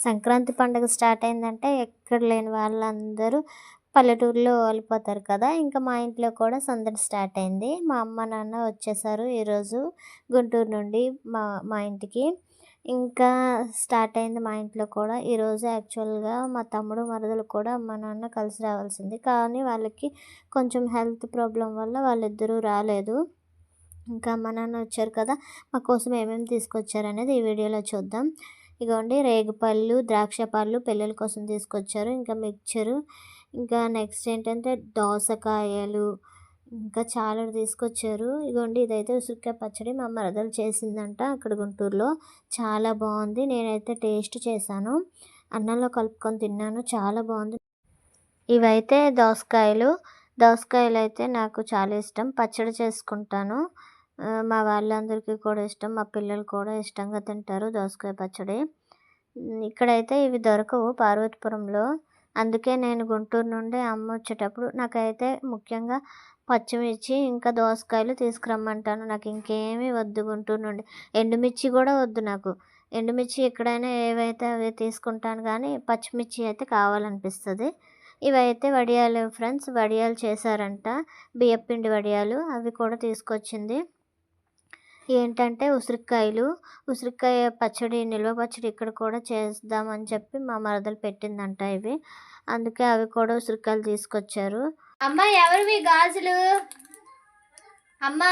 సంక్రాంతి పండుగ స్టార్ట్ అయిందంటే ఎక్కడ లేని వాళ్ళందరూ పల్లెటూరులో వెళ్ళిపోతారు కదా. ఇంకా మా ఇంట్లో కూడా సందడి స్టార్ట్ అయింది. మా అమ్మ నాన్న వచ్చేసారు ఈరోజు గుంటూరు నుండి మా మా ఇంటికి. ఇంకా స్టార్ట్ అయింది మా ఇంట్లో కూడా. ఈరోజు యాక్చువల్గా మా తమ్ముడు మరదలు కూడా అమ్మ నాన్న కలిసి రావాల్సింది, కానీ వాళ్ళకి కొంచెం హెల్త్ ప్రాబ్లం వల్ల వాళ్ళిద్దరూ రాలేదు. ఇంకా అమ్మ నాన్న వచ్చారు కదా, మా కోసం ఏమేమి తీసుకొచ్చారనేది ఈ వీడియోలో చూద్దాం. ఇగోండి రేగిపళ్ళు, ద్రాక్ష పళ్ళు పిల్లల కోసం తీసుకొచ్చారు. ఇంకా మిక్చరు, ఇంకా నెక్స్ట్ ఏంటంటే దోసకాయలు, ఇంకా చాలా తీసుకొచ్చారు. ఇగోండి ఇదైతే ఉసిరికాయ పచ్చడి మా మరదలు చేసిందంట అక్కడ గుంటూరులో. చాలా బాగుంది. నేనైతే టేస్ట్ చేశాను, అన్నంలో కలుపుకొని తిన్నాను, చాలా బాగుంది. ఇవైతే దోసకాయలు అయితే నాకు చాలా ఇష్టం, పచ్చడి చేసుకుంటాను. మా వాళ్ళందరికీ కూడా ఇష్టం, మా పిల్లలు కూడా ఇష్టంగా తింటారు దోసకాయ పచ్చడి. ఇక్కడైతే ఇవి దొరకవు పార్వతీపురంలో, అందుకే నేను గుంటూరు నుండి అమ్మ వచ్చేటప్పుడు నాకైతే ముఖ్యంగా పచ్చిమిర్చి ఇంకా దోసకాయలు తీసుకురమ్మంటాను. నాకు ఇంకేమీ వద్దు గుంటూరు నుండి. ఎండుమిర్చి కూడా వద్దు నాకు. ఎండుమిర్చి ఎక్కడైనా ఏవైతే అవి తీసుకుంటాను, కానీ పచ్చిమిర్చి అయితే కావాలనిపిస్తుంది. ఇవైతే వడియాలు ఫ్రెండ్స్, వడియాలు చేశారంట, బియ్యపిండి వడియాలు, అవి కూడా తీసుకొచ్చింది. ఏంటంటే ఉసిరికాయ పచ్చడి, నిల్వ పచ్చడి ఇక్కడ కూడా చేద్దామని చెప్పి మా మరదలు పెట్టిందంట ఇవి, అందుకే అవి కూడా ఉసిరికాయలు తీసుకొచ్చారు. అమ్మా ఎవరివి గాజులు? అమ్మా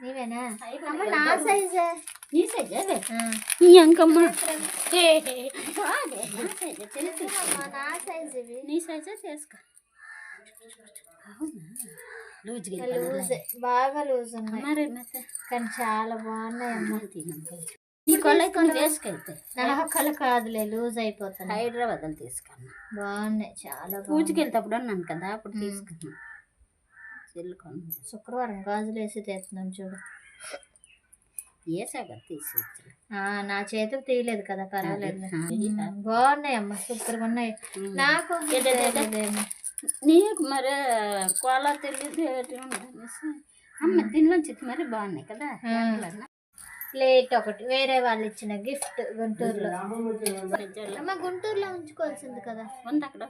నీవేనా? అమ్మ నా సైజే. నీ సైజే ఇంకమ్మా నా సైజ్ ఇవి. నీ సైజే చేసుకో. బాగా లూజ్ ఉన్నాయి కానీ చాలా బాగున్నాయి అమ్మ. వేసుకెళ్తే నా కాదులే, లూజ్ అయిపోతాను. హైదరాబాద్ అని తీసుకున్నా, బాగున్నాయి చాలా. పూజకి వెళ్తేప్పుడు అన్నాను కదా, అప్పుడు తీసుకున్నాను. శుక్రవారం గాజులు వేసి తెస్తున్నాను చూడు. వేసాక తీసి నా చేతికి తీయలేదు కదా, పర్వాలేదు. బాగున్నాయి అమ్మ, సూపర్గా ఉన్నాయి. నాకు నీకు మరి కోలా తెలియదు అమ్మ, దీనిలోంచి మరి బాగున్నాయి కదా. ప్లేట్ ఒకటి వేరే వాళ్ళు ఇచ్చిన గిఫ్ట్ గుంటూరులో. అమ్మ గుంటూరులో ఉంచుకోవాల్సింది కదా, ఉంది అక్కడ.